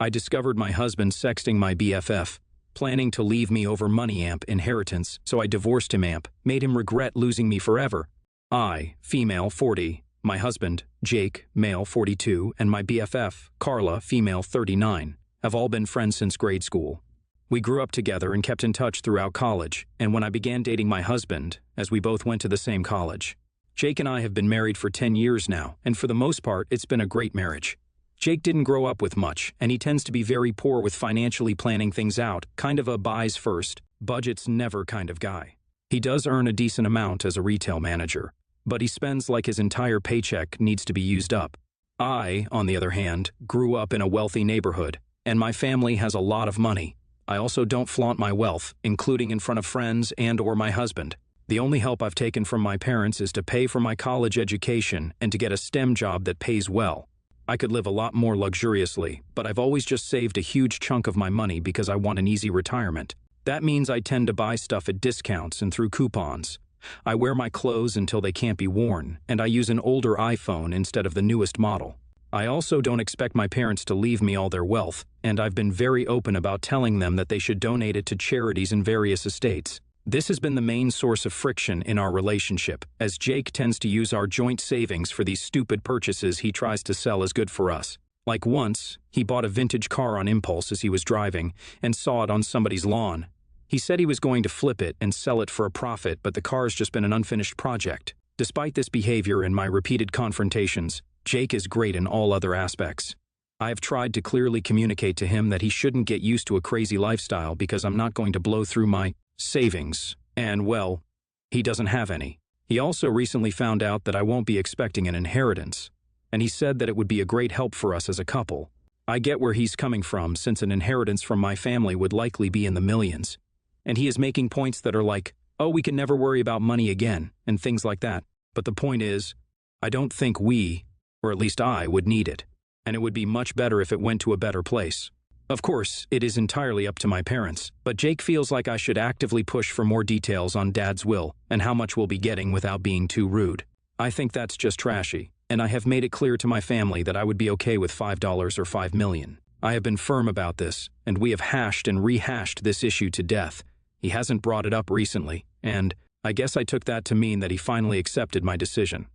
I discovered my husband sexting my BFF, planning to leave me over money inheritance, so I divorced him made him regret losing me forever. I, female 40, my husband, Jake, male 42, and my BFF, Carla, female 39, have all been friends since grade school. We grew up together and kept in touch throughout college, and when I began dating my husband, as we both went to the same college. Jake and I have been married for 10 years now, and for the most part, it's been a great marriage. Jake didn't grow up with much, and he tends to be very poor with financially planning things out, kind of a buys first, budgets never kind of guy. He does earn a decent amount as a retail manager, but he spends like his entire paycheck needs to be used up. I, on the other hand, grew up in a wealthy neighborhood, and my family has a lot of money. I also don't flaunt my wealth, including in front of friends and/or my husband. The only help I've taken from my parents is to pay for my college education and to get a STEM job that pays well. I could live a lot more luxuriously, but I've always just saved a huge chunk of my money because I want an easy retirement. That means I tend to buy stuff at discounts and through coupons. I wear my clothes until they can't be worn, and I use an older iPhone instead of the newest model. I also don't expect my parents to leave me all their wealth, and I've been very open about telling them that they should donate it to charities in various estates. This has been the main source of friction in our relationship, as Jake tends to use our joint savings for these stupid purchases he tries to sell as good for us. Like once, he bought a vintage car on impulse as he was driving and saw it on somebody's lawn. He said he was going to flip it and sell it for a profit, but the car's just been an unfinished project. Despite this behavior and my repeated confrontations, Jake is great in all other aspects. I have tried to clearly communicate to him that he shouldn't get used to a crazy lifestyle because I'm not going to blow through my savings, and well, he doesn't have any. He also recently found out that I won't be expecting an inheritance, and he said that it would be a great help for us as a couple. I get where he's coming from, since an inheritance from my family would likely be in the millions, and he is making points that are like, oh, we can never worry about money again, and things like that. But the point is, I don't think we, or at least I, would need it, and it would be much better if it went to a better place. Of course, it is entirely up to my parents, but Jake feels like I should actively push for more details on Dad's will and how much we'll be getting without being too rude. I think that's just trashy, and I have made it clear to my family that I would be okay with $5 or $5 million. I have been firm about this, and we have hashed and rehashed this issue to death. He hasn't brought it up recently, and I guess I took that to mean that he finally accepted my decision.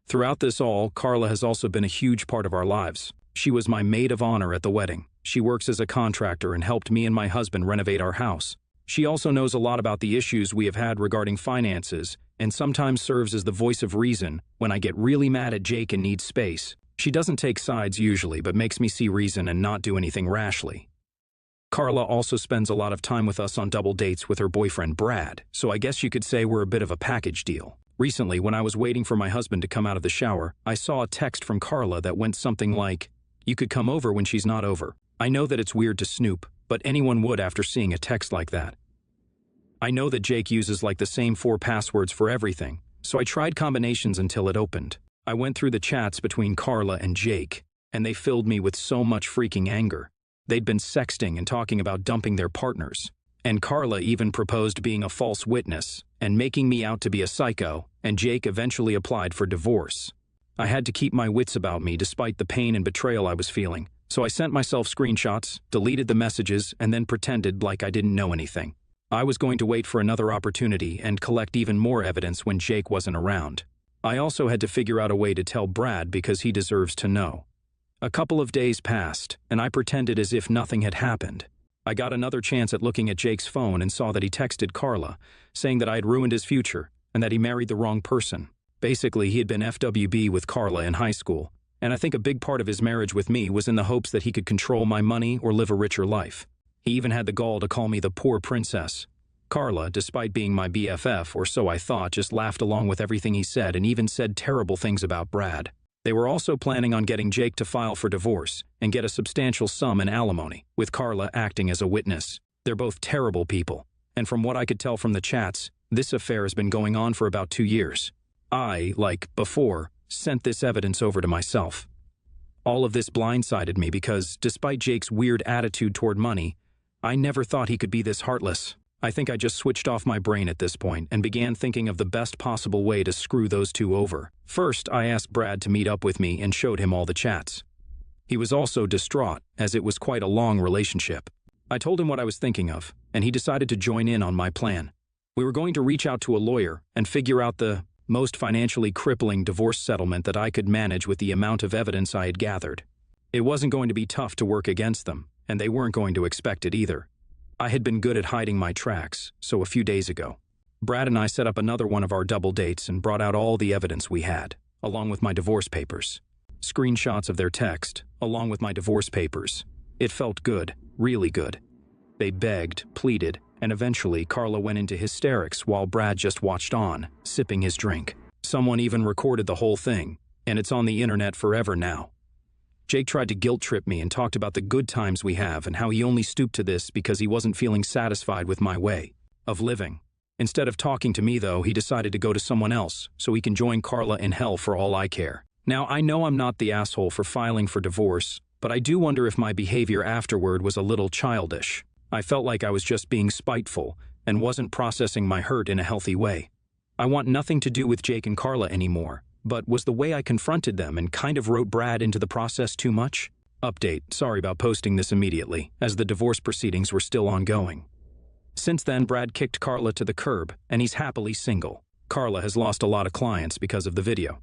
Throughout this all, Carla has also been a huge part of our lives. She was my maid of honor at the wedding. She works as a contractor and helped me and my husband renovate our house. She also knows a lot about the issues we have had regarding finances and sometimes serves as the voice of reason when I get really mad at Jake and need space. She doesn't take sides usually, but makes me see reason and not do anything rashly. Carla also spends a lot of time with us on double dates with her boyfriend Brad, so I guess you could say we're a bit of a package deal. Recently, when I was waiting for my husband to come out of the shower, I saw a text from Carla that went something like, "You could come over when she's not over." I know that it's weird to snoop, but anyone would after seeing a text like that. I know that Jake uses like the same 4 passwords for everything, so I tried combinations until it opened. I went through the chats between Carla and Jake, and they filled me with so much freaking anger. They'd been sexting and talking about dumping their partners. And Carla even proposed being a false witness and making me out to be a psycho, and Jake eventually applied for divorce. I had to keep my wits about me despite the pain and betrayal I was feeling, so I sent myself screenshots, deleted the messages, and then pretended like I didn't know anything. I was going to wait for another opportunity and collect even more evidence when Jake wasn't around. I also had to figure out a way to tell Brad because he deserves to know. A couple of days passed, and I pretended as if nothing had happened. I got another chance at looking at Jake's phone and saw that he texted Carla, saying that I had ruined his future and that he married the wrong person. Basically, he had been FWB with Carla in high school, and I think a big part of his marriage with me was in the hopes that he could control my money or live a richer life. He even had the gall to call me the poor princess. Carla, despite being my BFF, or so I thought, just laughed along with everything he said and even said terrible things about Brad. They were also planning on getting Jake to file for divorce and get a substantial sum in alimony, with Carla acting as a witness. They're both terrible people, and from what I could tell from the chats, this affair has been going on for about 2 years. I, like before, sent this evidence over to myself. All of this blindsided me because, despite Jake's weird attitude toward money, I never thought he could be this heartless. I think I just switched off my brain at this point and began thinking of the best possible way to screw those two over. First, I asked Brad to meet up with me and showed him all the chats. He was also distraught, as it was quite a long relationship. I told him what I was thinking of, and he decided to join in on my plan. We were going to reach out to a lawyer and figure out the most financially crippling divorce settlement that I could manage with the amount of evidence I had gathered. It wasn't going to be tough to work against them, and they weren't going to expect it either. I had been good at hiding my tracks, so a few days ago, Brad and I set up another one of our double dates and brought out all the evidence we had, along with my divorce papers. Screenshots of their text, along with my divorce papers. It felt good, really good. They begged, pleaded, and eventually Carla went into hysterics while Brad just watched on, sipping his drink. Someone even recorded the whole thing, and it's on the internet forever now. Jake tried to guilt trip me and talked about the good times we have and how he only stooped to this because he wasn't feeling satisfied with my way of living. Instead of talking to me, though, he decided to go to someone else so he can join Carla in hell for all I care. Now, I know I'm not the asshole for filing for divorce, but I do wonder if my behavior afterward was a little childish. I felt like I was just being spiteful and wasn't processing my hurt in a healthy way. I want nothing to do with Jake and Carla anymore, but was the way I confronted them and kind of wrote Brad into the process too much? Update, sorry about posting this immediately, as the divorce proceedings were still ongoing. Since then, Brad kicked Carla to the curb, and he's happily single. Carla has lost a lot of clients because of the video.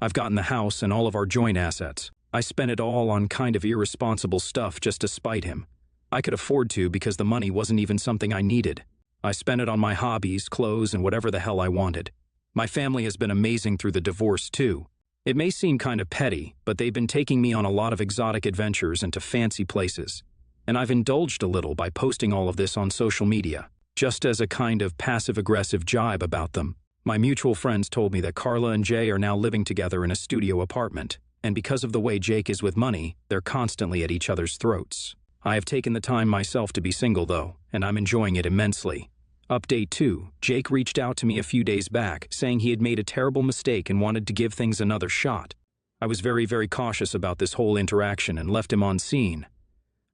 I've gotten the house and all of our joint assets. I spent it all on kind of irresponsible stuff just to spite him. I could afford to because the money wasn't even something I needed. I spent it on my hobbies, clothes, and whatever the hell I wanted. My family has been amazing through the divorce, too. It may seem kind of petty, but they've been taking me on a lot of exotic adventures and to fancy places. And I've indulged a little by posting all of this on social media, just as a kind of passive-aggressive jibe about them. My mutual friends told me that Carla and Jay are now living together in a studio apartment, and because of the way Jake is with money, they're constantly at each other's throats. I have taken the time myself to be single, though, and I'm enjoying it immensely. Update 2. Jake reached out to me a few days back, saying he had made a terrible mistake and wanted to give things another shot. I was very, very cautious about this whole interaction and left him on scene.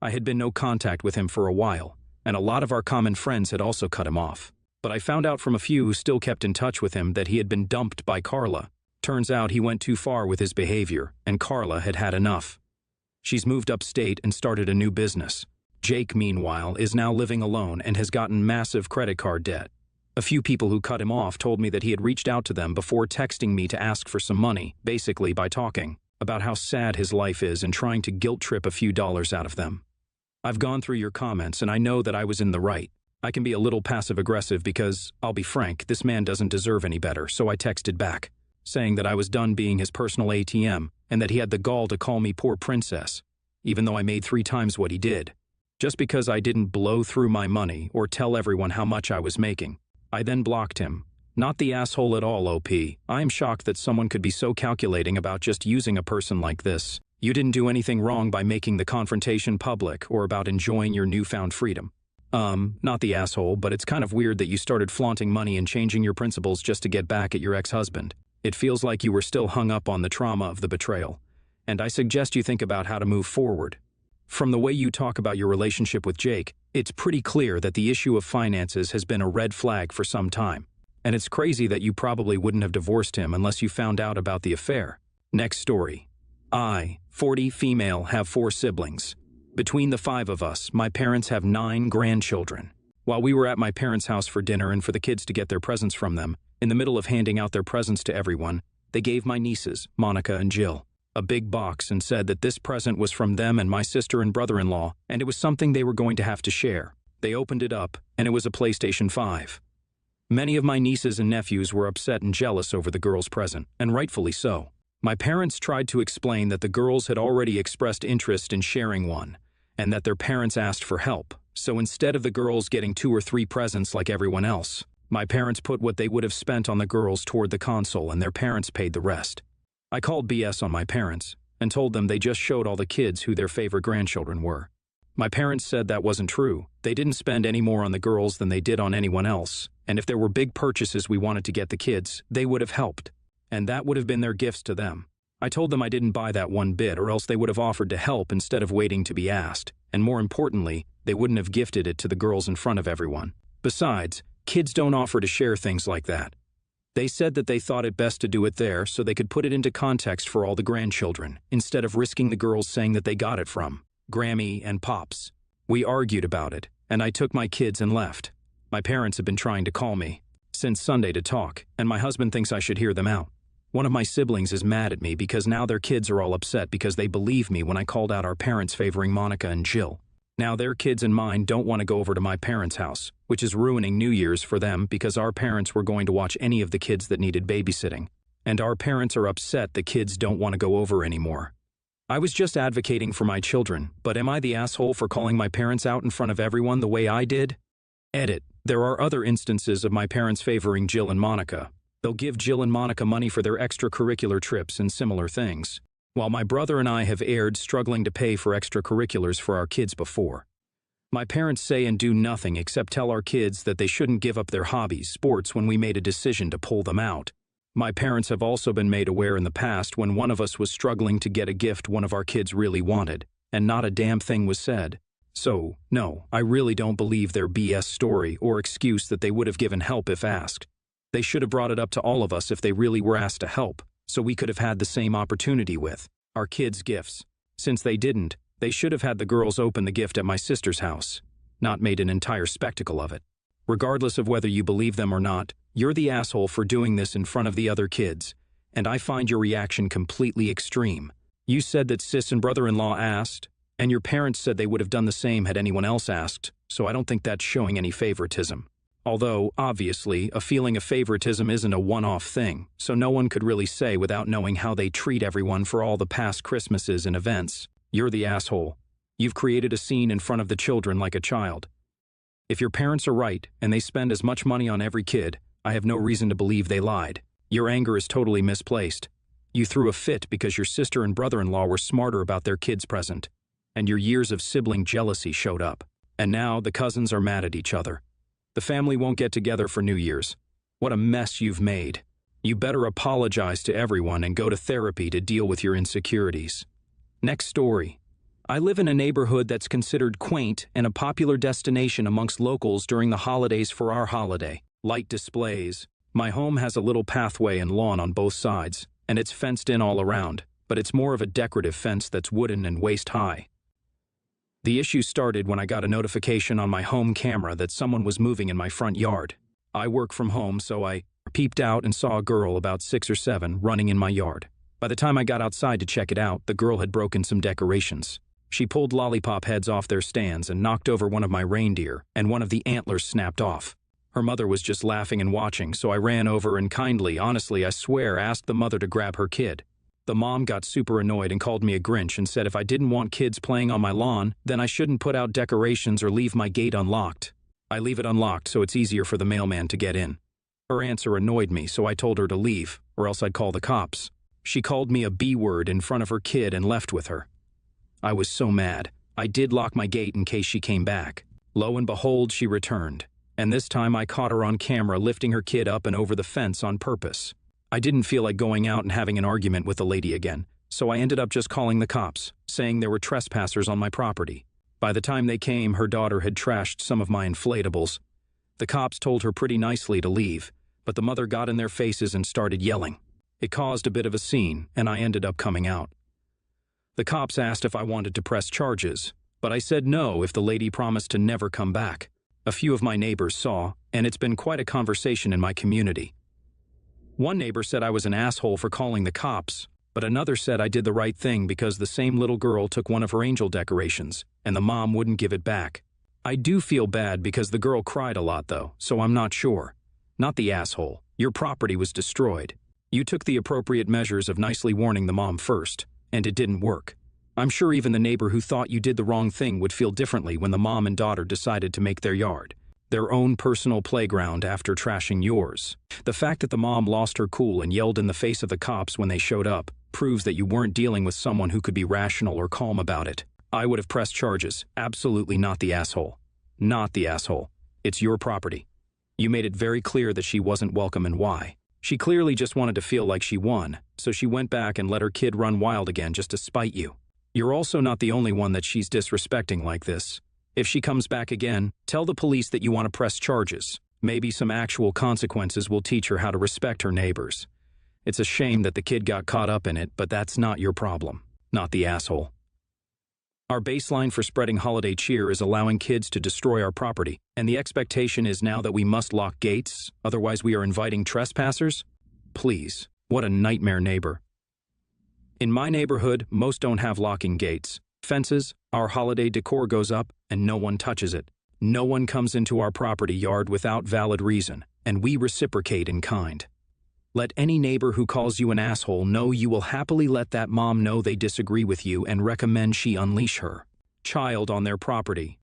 I had been no contact with him for a while, and a lot of our common friends had also cut him off. But I found out from a few who still kept in touch with him that he had been dumped by Carla. Turns out he went too far with his behavior, and Carla had had enough. She's moved upstate and started a new business. Jake, meanwhile, is now living alone and has gotten massive credit card debt. A few people who cut him off told me that he had reached out to them before texting me to ask for some money, basically by talking about how sad his life is and trying to guilt trip a few dollars out of them. I've gone through your comments and I know that I was in the right. I can be a little passive-aggressive because, I'll be frank, this man doesn't deserve any better, so I texted back, saying that I was done being his personal ATM and that he had the gall to call me poor princess, even though I made 3 times what he did. Just because I didn't blow through my money or tell everyone how much I was making. I then blocked him. Not the asshole at all, OP. I am shocked that someone could be so calculating about just using a person like this. You didn't do anything wrong by making the confrontation public or about enjoying your newfound freedom. Not the asshole, but it's kind of weird that you started flaunting money and changing your principles just to get back at your ex-husband. It feels like you were still hung up on the trauma of the betrayal. And I suggest you think about how to move forward. From the way you talk about your relationship with Jake, it's pretty clear that the issue of finances has been a red flag for some time. And it's crazy that you probably wouldn't have divorced him unless you found out about the affair. Next story. I, 40, female, have 4 siblings. Between the 5 of us, my parents have 9 grandchildren. While we were at my parents' house for dinner and for the kids to get their presents from them, in the middle of handing out their presents to everyone, they gave my nieces, Monica and Jill, a big box and said that this present was from them and my sister and brother-in-law, and it was something they were going to have to share. They opened it up, and it was a PlayStation 5. Many of my nieces and nephews were upset and jealous over the girls' present, and rightfully so. My parents tried to explain that the girls had already expressed interest in sharing one, and that their parents asked for help. So instead of the girls getting 2 or 3 presents like everyone else, my parents put what they would have spent on the girls toward the console and their parents paid the rest. I called BS on my parents and told them they just showed all the kids who their favorite grandchildren were. My parents said that wasn't true. They didn't spend any more on the girls than they did on anyone else, and if there were big purchases we wanted to get the kids, they would have helped. And that would have been their gifts to them. I told them I didn't buy that one bit or else they would have offered to help instead of waiting to be asked. And more importantly, they wouldn't have gifted it to the girls in front of everyone. Besides, kids don't offer to share things like that. They said that they thought it best to do it there so they could put it into context for all the grandchildren, instead of risking the girls saying that they got it from Grammy and Pops. We argued about it, and I took my kids and left. My parents have been trying to call me since Sunday to talk, and my husband thinks I should hear them out. One of my siblings is mad at me because now their kids are all upset because they believed me when I called out our parents favoring Monica and Jill. Now their kids and mine don't want to go over to my parents' house, which is ruining New Year's for them because our parents were going to watch any of the kids that needed babysitting. And our parents are upset the kids don't want to go over anymore. I was just advocating for my children, but am I the asshole for calling my parents out in front of everyone the way I did? Edit. There are other instances of my parents favoring Jill and Monica. They'll give Jill and Monica money for their extracurricular trips and similar things, while my brother and I have aired struggling to pay for extracurriculars for our kids before. My parents say and do nothing except tell our kids that they shouldn't give up their hobbies, sports, when we made a decision to pull them out. My parents have also been made aware in the past when one of us was struggling to get a gift one of our kids really wanted, and not a damn thing was said. So, no, I really don't believe their BS story or excuse that they would have given help if asked. They should have brought it up to all of us if they really were asked to help, so we could have had the same opportunity with our kids' gifts. Since they didn't, they should have had the girls open the gift at my sister's house, not made an entire spectacle of it. Regardless of whether you believe them or not, you're the asshole for doing this in front of the other kids, and I find your reaction completely extreme. You said that sis and brother-in-law asked, and your parents said they would have done the same had anyone else asked, so I don't think that's showing any favoritism. Although, obviously, a feeling of favoritism isn't a one-off thing, so no one could really say without knowing how they treat everyone for all the past Christmases and events. You're the asshole. You've created a scene in front of the children like a child. If your parents are right, and they spend as much money on every kid, I have no reason to believe they lied. Your anger is totally misplaced. You threw a fit because your sister and brother-in-law were smarter about their kids' present, and your years of sibling jealousy showed up. And now the cousins are mad at each other. The family won't get together for New Year's. What a mess you've made. You better apologize to everyone and go to therapy to deal with your insecurities. Next story. I live in a neighborhood that's considered quaint and a popular destination amongst locals during the holidays for our holiday. Light displays. My home has a little pathway and lawn on both sides, and it's fenced in all around, but it's more of a decorative fence that's wooden and waist high. The issue started when I got a notification on my home camera that someone was moving in my front yard. I work from home, so I peeped out and saw a girl about 6 or 7 running in my yard. By the time I got outside to check it out, the girl had broken some decorations. She pulled lollipop heads off their stands and knocked over one of my reindeer, and one of the antlers snapped off. Her mother was just laughing and watching, so I ran over and kindly, honestly, I swear, asked the mother to grab her kid. The mom got super annoyed and called me a Grinch and said if I didn't want kids playing on my lawn, then I shouldn't put out decorations or leave my gate unlocked. I leave it unlocked so it's easier for the mailman to get in. Her answer annoyed me, so I told her to leave, or else I'd call the cops. She called me a B-word in front of her kid and left with her. I was so mad. I did lock my gate in case she came back. Lo and behold, she returned. And this time I caught her on camera lifting her kid up and over the fence on purpose. I didn't feel like going out and having an argument with the lady again, so I ended up just calling the cops, saying there were trespassers on my property. By the time they came, her daughter had trashed some of my inflatables. The cops told her pretty nicely to leave, but the mother got in their faces and started yelling. It caused a bit of a scene, and I ended up coming out. The cops asked if I wanted to press charges, but I said no if the lady promised to never come back. A few of my neighbors saw, and it's been quite a conversation in my community. One neighbor said I was an asshole for calling the cops, but another said I did the right thing because the same little girl took one of her angel decorations, and the mom wouldn't give it back. I do feel bad because the girl cried a lot though, so I'm not sure. Not the asshole. Your property was destroyed. You took the appropriate measures of nicely warning the mom first, and it didn't work. I'm sure even the neighbor who thought you did the wrong thing would feel differently when the mom and daughter decided to make their yard their own personal playground after trashing yours. The fact that the mom lost her cool and yelled in the face of the cops when they showed up proves that you weren't dealing with someone who could be rational or calm about it. I would have pressed charges. Absolutely not the asshole. Not the asshole. It's your property. You made it very clear that she wasn't welcome and why. She clearly just wanted to feel like she won, so she went back and let her kid run wild again just to spite you. You're also not the only one that she's disrespecting like this. If she comes back again, tell the police that you want to press charges. Maybe some actual consequences will teach her how to respect her neighbors. It's a shame that the kid got caught up in it, but that's not your problem, not the asshole. Our baseline for spreading holiday cheer is allowing kids to destroy our property, and the expectation is now that we must lock gates, otherwise we are inviting trespassers? Please, what a nightmare neighbor. In my neighborhood, most don't have locking gates. Fences, our holiday decor goes up, and no one touches it. No one comes into our property yard without valid reason, and we reciprocate in kind. Let any neighbor who calls you an asshole know you will happily let that mom know they disagree with you and recommend she unleash her child on their property.